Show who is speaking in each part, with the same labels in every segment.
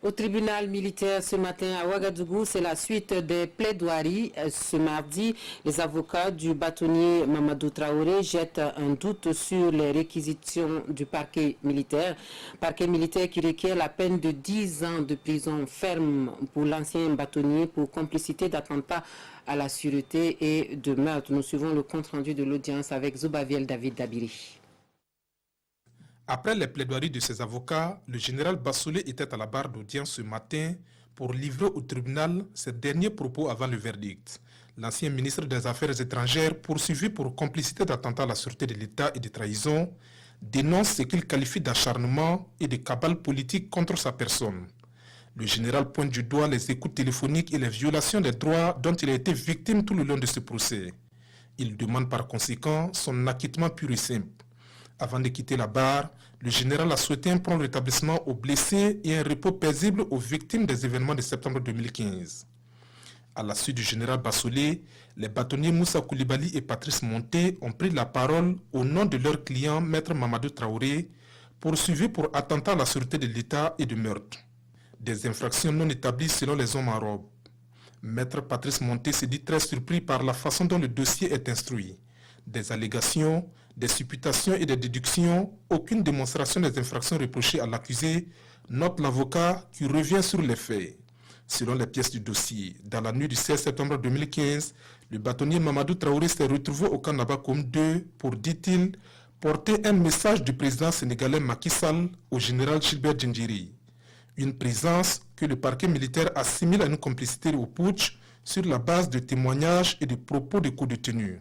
Speaker 1: Au tribunal militaire ce matin à Ouagadougou, c'est la suite des plaidoiries. Ce mardi, les avocats du bâtonnier Mamadou Traoré jettent un doute sur les réquisitions du parquet militaire. Parquet militaire qui requiert la peine de 10 ans de prison ferme pour l'ancien bâtonnier pour complicité d'attentat à la sûreté et de meurtre. Nous suivons le compte-rendu de l'audience avec Zubaviel David Dabiri.
Speaker 2: Après les plaidoiries de ses avocats, le général Bassolé était à la barre d'audience ce matin pour livrer au tribunal ses derniers propos avant le verdict. L'ancien ministre des Affaires étrangères, poursuivi pour complicité d'attentat à la sûreté de l'État et de trahison, dénonce ce qu'il qualifie d'acharnement et de cabale politique contre sa personne. Le général pointe du doigt les écoutes téléphoniques et les violations des droits dont il a été victime tout le long de ce procès. Il demande par conséquent son acquittement pur et simple. Avant de quitter la barre, le général a souhaité un prompt rétablissement aux blessés et un repos paisible aux victimes des événements de septembre 2015. À la suite du général Bassolé, les bâtonniers Moussa Koulibaly et Patrice Monté ont pris la parole au nom de leur client, Maître Mamadou Traoré, poursuivi pour attentat à la sûreté de l'État et de meurtre. Des infractions non établies selon les hommes en robe. Maître Patrice Monté se dit très surpris par la façon dont le dossier est instruit. Des allégations, des supputations et des déductions, aucune démonstration des infractions reprochées à l'accusé, note l'avocat qui revient sur les faits. Selon les pièces du dossier, dans la nuit du 16 septembre 2015, le bâtonnier Mamadou Traoré s'est retrouvé au camp Nabakoum 2 pour, dit-il, porter un message du président sénégalais Macky Sall au général Gilbert Djindjiri. Une présence que le parquet militaire assimile à une complicité au putsch sur la base de témoignages et de propos de co-détenus.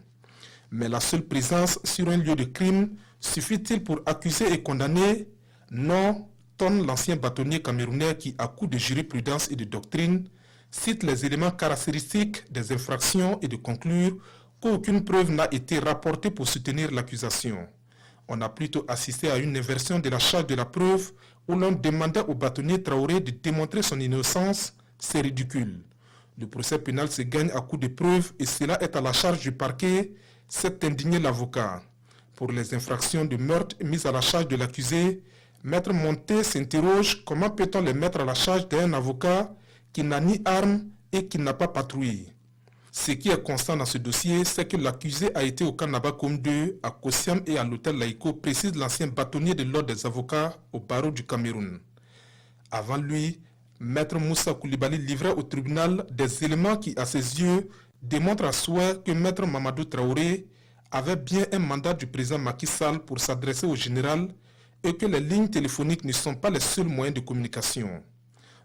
Speaker 2: Mais la seule présence sur un lieu de crime suffit-il pour accuser et condamner? Non, tonne l'ancien bâtonnier camerounais qui, à coup de jurisprudence et de doctrine, cite les éléments caractéristiques des infractions et de conclure qu'aucune preuve n'a été rapportée pour soutenir l'accusation. On a plutôt assisté à une inversion de la charge de la preuve où l'on demandait au bâtonnier Traoré de démontrer son innocence. C'est ridicule. Le procès pénal se gagne à coup de preuves et cela est à la charge du parquet, s'est indigné l'avocat. Pour les infractions de meurtre mises à la charge de l'accusé, Maître Monté s'interroge comment peut-on les mettre à la charge d'un avocat qui n'a ni arme et qui n'a pas patrouillé. Ce qui est constant dans ce dossier, c'est que l'accusé a été au camp Nabakoum 2, à Kossiam et à l'hôtel Laïko, précise l'ancien bâtonnier de l'ordre des avocats au barreau du Cameroun. Avant lui, Maître Moussa Koulibaly livrait au tribunal des éléments qui, à ses yeux, démontrent à souhait que Maître Mamadou Traoré avait bien un mandat du président Macky Sall pour s'adresser au général et que les lignes téléphoniques ne sont pas les seuls moyens de communication.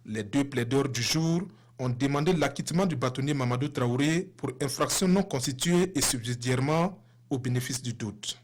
Speaker 2: Les deux plaideurs du jour ont demandé l'acquittement du bâtonnier Mamadou Traoré pour infraction non constituée et subsidiairement au bénéfice du doute.